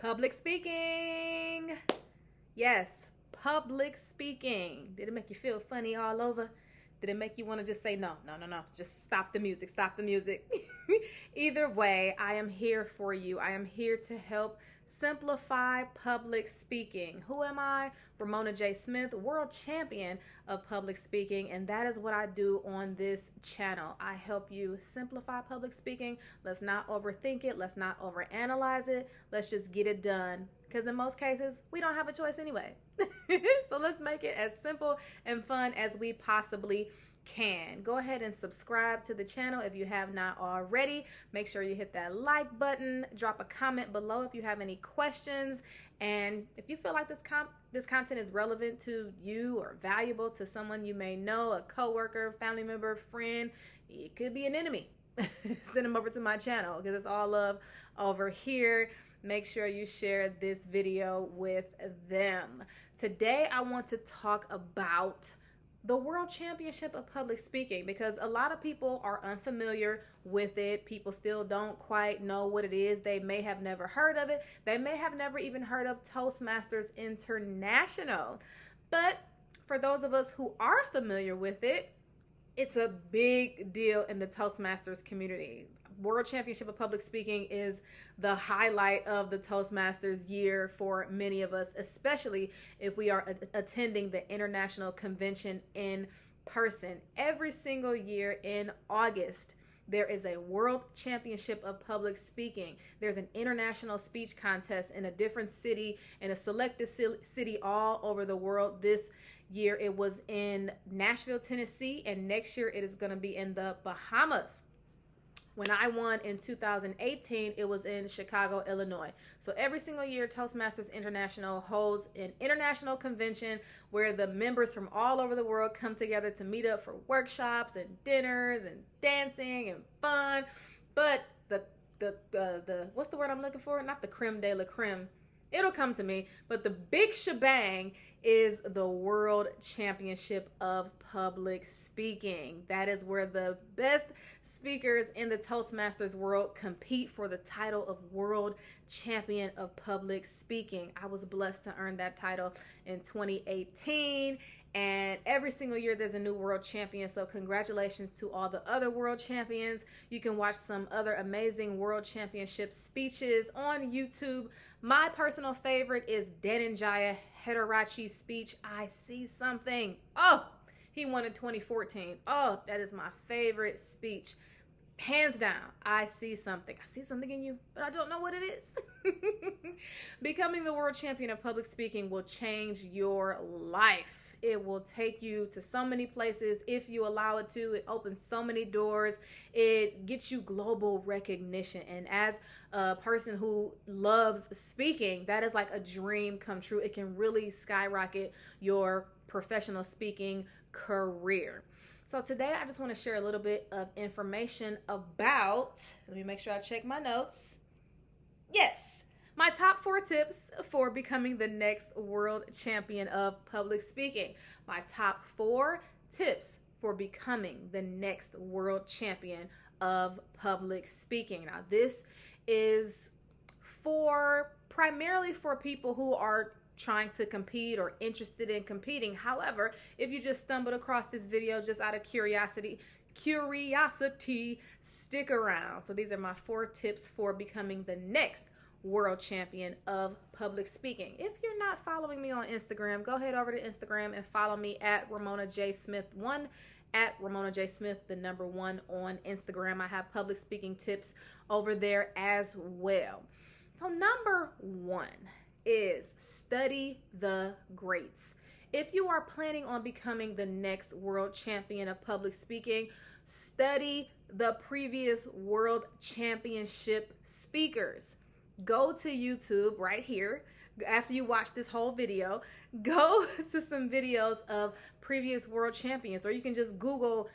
Public speaking. Yes, public speaking. Did it make you feel funny all over? Did it make you want to just say no? Just stop the music. Stop the music. Either way, I am here for you. I am here to help simplify public speaking. Who am I? Ramona J. Smith, world champion of public speaking, and that is what I do on this channel. I help you simplify public speaking. Let's not overthink it. Let's not overanalyze it. Let's just get it done, because in most cases, we don't have a choice anyway. So let's make it as simple and fun as we possibly can. Go ahead and subscribe to the channel if you have not already. Make sure you hit that like button. Drop a comment below if you have any questions. And if you feel like this content is relevant to you or valuable to someone you may know, a coworker, family member, friend, it could be an enemy. Send them over to my channel, because it's all love over here. Make sure you share this video with them. Today, I want to talk about the World Championship of Public Speaking, because a lot of people are unfamiliar with it. People still don't quite know what it is. They may have never heard of it. They may have never even heard of Toastmasters International. But for those of us who are familiar with it, it's a big deal in the Toastmasters community. World Championship of Public Speaking is the highlight of the Toastmasters year for many of us, especially if we are attending the international convention in person. Every single year in August, there is a World Championship of Public Speaking. There's an international speech contest in a different city, in a selected city all over the world. This year it was in Nashville, Tennessee, and next year it is going to be in the Bahamas. When I won in 2018, it was in Chicago, Illinois. So every single year, Toastmasters International holds an international convention where the members from all over the world come together to meet up for workshops and dinners and dancing and fun. But the what's the word I'm looking for? Not the creme de la creme. It'll come to me. But the big shebang is the World Championship of Public Speaking. That is where the best speakers in the Toastmasters world compete for the title of World Champion of Public Speaking. I was blessed to earn that title in 2018. And every single year there's a new world champion. So congratulations to all the other world champions. You can watch some other amazing world championship speeches on YouTube. My personal favorite is Dhananjaya Heterachi's speech, I See Something. Oh, he won in 2014. Oh, that is my favorite speech. Hands down, I see something. I see something in you, but I don't know what it is. Becoming the world champion of public speaking will change your life. It will take you to so many places if you allow it to. It opens so many doors. It gets you global recognition. And as a person who loves speaking, that is like a dream come true. It can really skyrocket your professional speaking career. So today I just want to share a little bit of information about, let me make sure I check my notes. Yes. My top 4 tips for becoming the next world champion of public speaking. My top 4 tips for becoming the next world champion of public speaking. Now, this is primarily for people who are trying to compete or interested in competing. However, if you just stumbled across this video just out of curiosity, stick around. So these are my 4 tips for becoming the next world champion of public speaking. If you're not following me on Instagram, go ahead over to Instagram and follow me at Ramona J. Smith 1, at Ramona J. Smith, the number 1 on Instagram. I have public speaking tips over there as well. So number 1 is study the greats. If you are planning on becoming the next world champion of public speaking, study the previous world championship speakers. Go to YouTube right here. After you watch this whole video, go to some videos of previous world champions, or you can just Google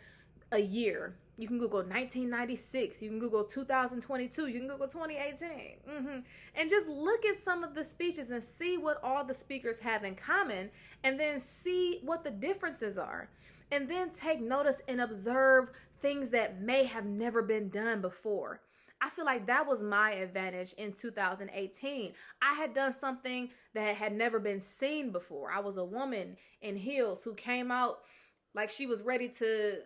a year. You can Google 1996. You can Google 2022. You can Google 2018. And just look at some of the speeches and see what all the speakers have in common, and then see what the differences are. And then take notice and observe things that may have never been done before. I feel like that was my advantage in 2018. I had done something that had never been seen before. I was a woman in heels who came out like she was ready to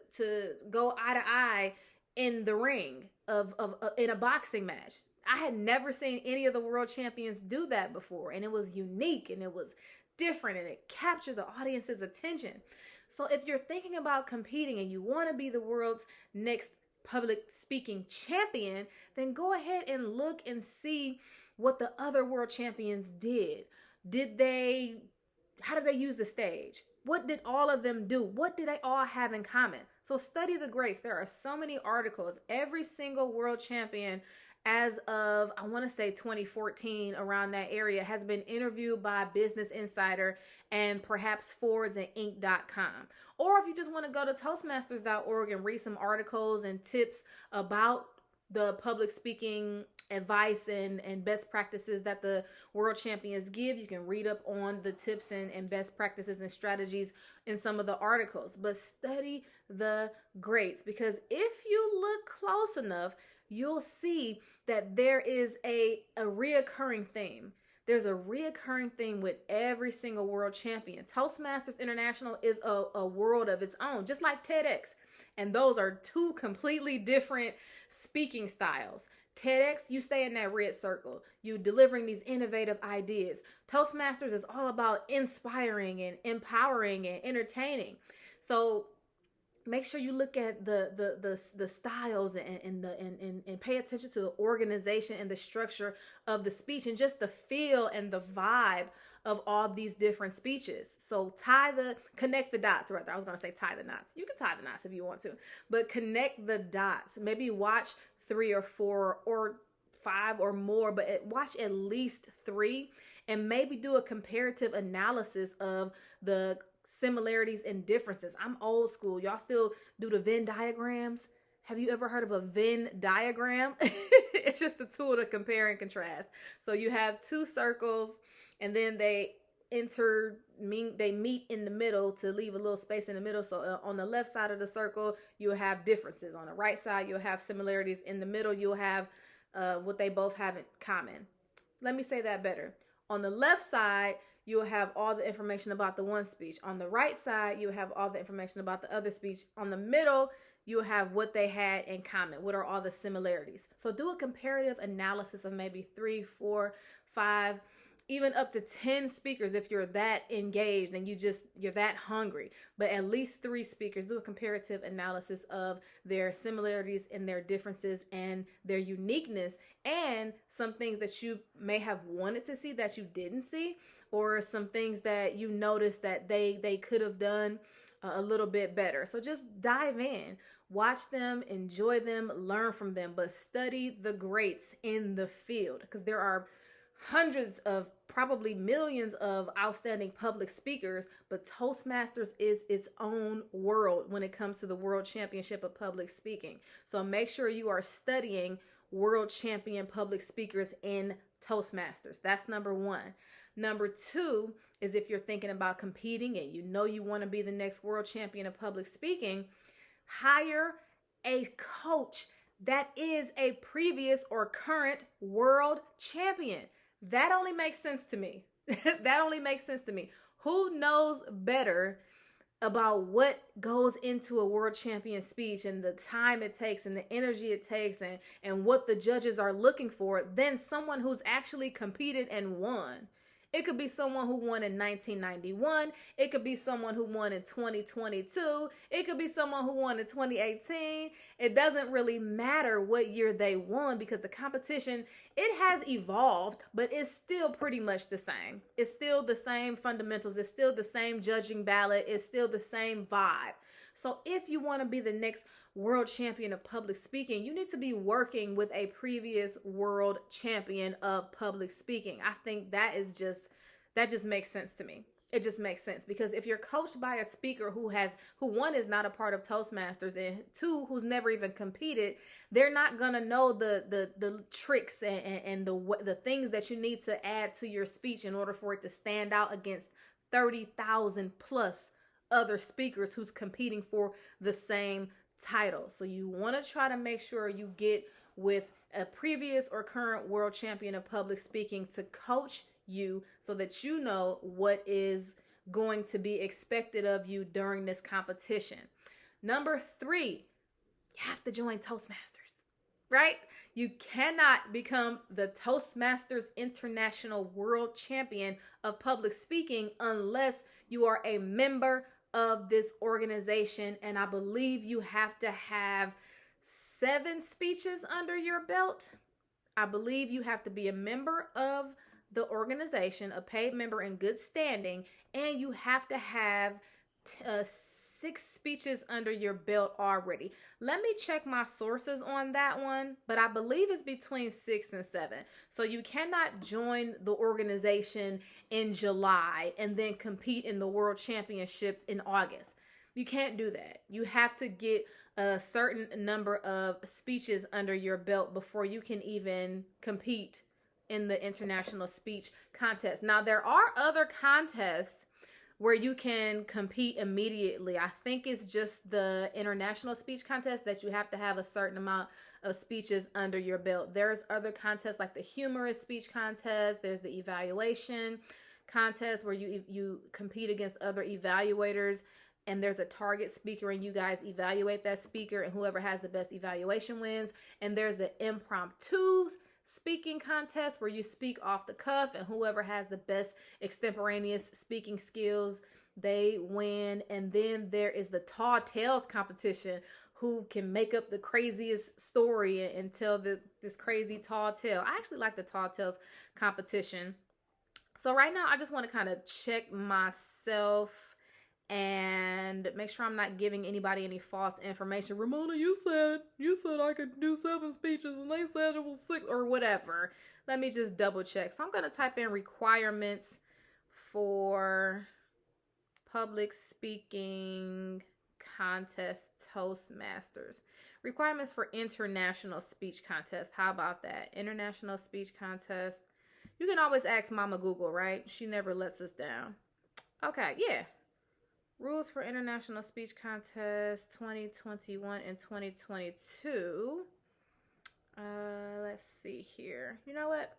go eye to eye in the ring of in a boxing match. I had never seen any of the world champions do that before, and it was unique and it was different and it captured the audience's attention. So if you're thinking about competing and you want to be the world's next public speaking champion, then go ahead and look and see what the other world champions did. How did they use the stage? What did all of them do? What did they all have in common? So study the greats. There are so many articles. Every single world champion as of, I want to say 2014, around that area, has been interviewed by Business Insider and perhaps Forbes and Inc.com. Or if you just want to go to Toastmasters.org and read some articles and tips about the public speaking advice and best practices that the world champions give, you can read up on the tips and best practices and strategies in some of the articles. But study the greats, because if you look close enough, you'll see that there is a reoccurring theme. There's a reoccurring theme with every single world champion. Toastmasters International is a world of its own, just like TEDx. And those are two completely different speaking styles. TEDx, you stay in that red circle. You delivering these innovative ideas. Toastmasters is all about inspiring and empowering and entertaining. So make sure you look at the styles and pay attention to the organization and the structure of the speech and just the feel and the vibe of all these different speeches. So connect the dots, rather. I was going to say tie the knots. You can tie the knots if you want to, but connect the dots. Maybe watch 3 or 4 or 5 or more, but watch at least 3 and maybe do a comparative analysis of the similarities and differences. I'm old school. Y'all still do the Venn diagrams? Have you ever heard of a Venn diagram? It's just a tool to compare and contrast. So you have 2 circles and then they meet in the middle to leave a little space in the middle. So on the left side of the circle, you'll have differences. On the right side, you'll have similarities. In the middle, you'll have what they both have in common. Let me say that better. On the left side, you'll have all the information about the one speech. On the right side, you'll have all the information about the other speech. On the middle, you'll have what they had in common. What are all the similarities? So do a comparative analysis of maybe 3, 4, 5, even up to 10 speakers if you're that engaged and you're that hungry. But at least 3 speakers. Do a comparative analysis of their similarities and their differences and their uniqueness, and some things that you may have wanted to see that you didn't see, or some things that you noticed that they could have done a little bit better. So just dive in, watch them, enjoy them, learn from them, but study the greats in the field, because there are hundreds of, probably millions of outstanding public speakers, but Toastmasters is its own world when it comes to the World Championship of Public Speaking. So make sure you are studying world champion public speakers in Toastmasters. That's number 1. Number 2 is, if you're thinking about competing and you know you want to be the next world champion of public speaking, hire a coach that is a previous or current world champion. That only makes sense to me. That only makes sense to me. Who knows better about what goes into a world champion speech and the time it takes and the energy it takes and what the judges are looking for than someone who's actually competed and won? It could be someone who won in 1991. It could be someone who won in 2022. It could be someone who won in 2018. It doesn't really matter what year they won, because the competition, it has evolved, but it's still pretty much the same. It's still the same fundamentals. It's still the same judging ballot. It's still the same vibe. So if you want to be the next world champion of public speaking, you need to be working with a previous world champion of public speaking. I think that just makes sense to me. It just makes sense, because if you're coached by a speaker who one is not a part of Toastmasters, and 2, who's never even competed, they're not gonna know the tricks and the things that you need to add to your speech in order for it to stand out against 30,000 plus other speakers who's competing for the same title. So you want to try to make sure you get with a previous or current world champion of public speaking to coach you so that you know what is going to be expected of you during this competition. Number 3, you have to join Toastmasters, right? You cannot become the Toastmasters International World Champion of Public Speaking unless you are a member of this organization. And I believe you have to have 7 speeches under your belt. I believe you have to be a member of the organization, a paid member in good standing, and you have to have 6 speeches under your belt already. Let me check my sources on that one, but I believe it's between 6 and 7. So you cannot join the organization in July and then compete in the World Championship in August. You can't do that. You have to get a certain number of speeches under your belt before you can even compete in the international speech contest. Now, there are other contests where you can compete immediately. I think it's just the international speech contest that you have to have a certain amount of speeches under your belt. There's other contests like the humorous speech contest. There's the evaluation contest where you compete against other evaluators, and there's a target speaker and you guys evaluate that speaker, and whoever has the best evaluation wins. And there's the impromptu speaking contest where you speak off the cuff, and whoever has the best extemporaneous speaking skills, they win. And then there is the tall tales competition, who can make up the craziest story and tell this crazy tall tale. I actually like the tall tales competition. So right now I just want to kind of check myself and make sure I'm not giving anybody any false information. Ramona, you said I could do 7 speeches and they said it was 6 or whatever. Let me just double check. So I'm going to type in requirements for public speaking contest Toastmasters. Requirements for international speech contest. How about that? International speech contest. You can always ask Mama Google, right? She never lets us down. Okay, yeah. Rules for International Speech Contest 2021 and 2022. Let's see here. You know what?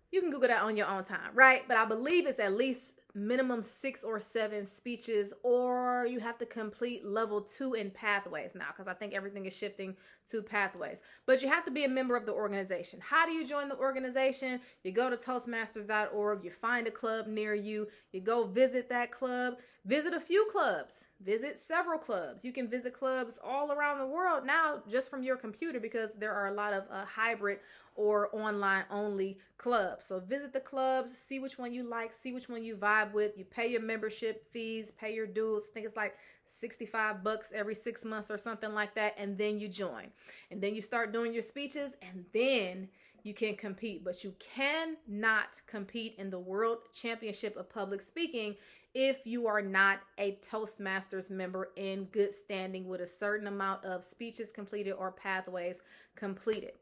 You can Google that on your own time, right? But I believe it's at least minimum 6 or 7 speeches, or you have to complete level 2 in pathways now, because I think everything is shifting to pathways. But you have to be a member of the organization. How do you join the organization? You go to Toastmasters.org, you find a club near you, you go visit that club, visit a few clubs, visit several clubs. You can visit clubs all around the world now just from your computer, because there are a lot of hybrid or online only clubs. So visit the clubs, see which one you like, see which one you vibe with. You pay your membership fees, pay your dues. I think it's like $65 every 6 months or something like that. And then you join. And then you start doing your speeches, and then you can compete. But you cannot compete in the World Championship of Public Speaking if you are not a Toastmasters member in good standing with a certain amount of speeches completed or pathways completed.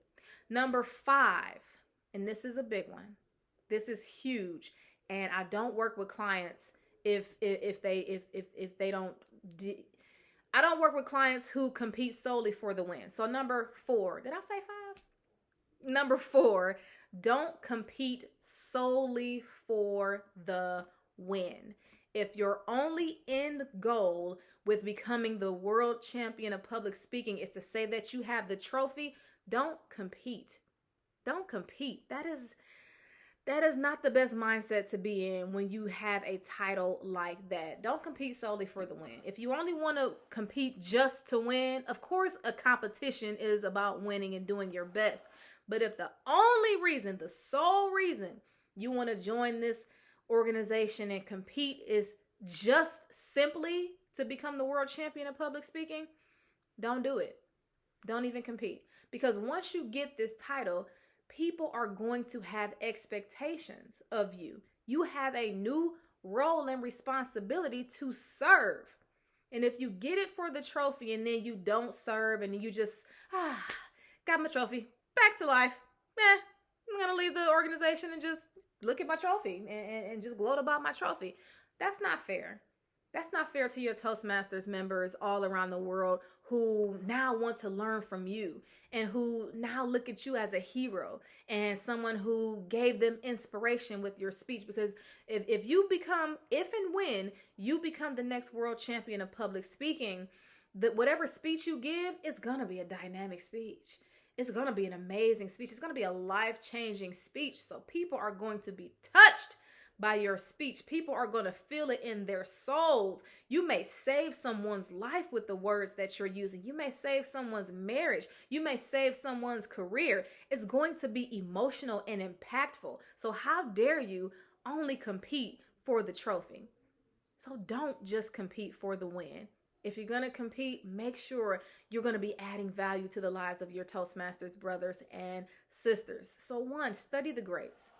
Number 5, and this is a big one. This is huge, and I don't work with clients if they don't. I don't work with clients who compete solely for the win. So number 4, did I say 5? Number 4, don't compete solely for the win. If your only end goal with becoming the world champion of public speaking is to say that you have the trophy, don't compete. Don't compete. That is not the best mindset to be in when you have a title like that. Don't compete solely for the win. If you only want to compete just to win, of course, a competition is about winning and doing your best. But if the only reason, the sole reason you want to join this organization and compete is just simply to become the world champion of public speaking, don't do it. Don't even compete. Because once you get this title, people are going to have expectations of you. You have a new role and responsibility to serve. And if you get it for the trophy and then you don't serve and you just, got my trophy, back to life, I'm going to leave the organization and just look at my trophy and just gloat about my trophy. That's not fair. That's not fair to your Toastmasters members all around the world who now want to learn from you and who now look at you as a hero and someone who gave them inspiration with your speech. Because if you become, if and when you become the next world champion of public speaking, that whatever speech you give is going to be a dynamic speech. It's going to be an amazing speech. It's going to be a life-changing speech. So people are going to be touched by your speech. People are going to feel it in their souls. You may save someone's life with the words that you're using. You may save someone's marriage. You may save someone's career. It's going to be emotional and impactful. So how dare you only compete for the trophy? So don't just compete for the win. If you're going to compete, make sure you're going to be adding value to the lives of your Toastmasters brothers and sisters. So one, study the greats.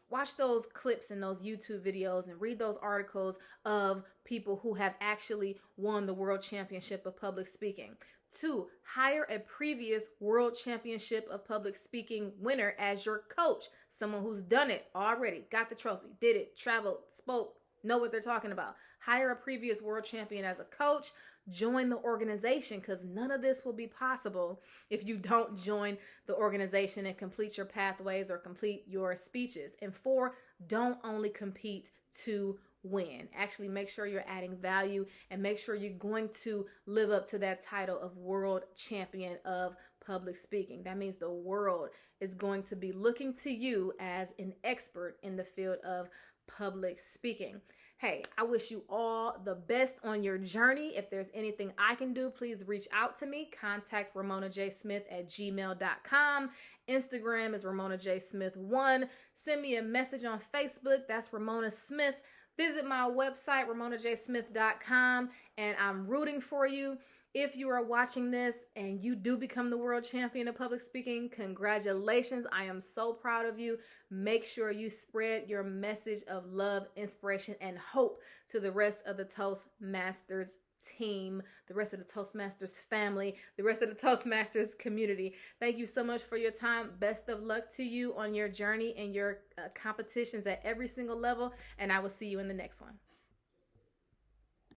Watch those clips and those YouTube videos and read those articles of people who have actually won the World Championship of Public Speaking. Two, hire a previous World Championship of Public Speaking winner as your coach. Someone who's done it already, got the trophy, did it, traveled, spoke, know what they're talking about. Hire a previous world champion as a coach. Join the organization, because none of this will be possible if you don't join the organization and complete your pathways or complete your speeches. And four, don't only compete to win. Actually, make sure you're adding value and make sure you're going to live up to that title of world champion of public speaking. That means the world is going to be looking to you as an expert in the field of public speaking. Hey, I wish you all the best on your journey. If there's anything I can do, please reach out to me. Contact RamonaJSmith@gmail.com. Instagram is RamonaJSmith1. Send me a message on Facebook. That's Ramona Smith. Visit my website, RamonaJSmith.com, and I'm rooting for you. If you are watching this and you do become the world champion of public speaking, congratulations. I am so proud of you. Make sure you spread your message of love, inspiration, and hope to the rest of the Toastmasters team, the rest of the Toastmasters family, the rest of the Toastmasters community. Thank you so much for your time. Best of luck to you on your journey and your competitions at every single level, and I will see you in the next one.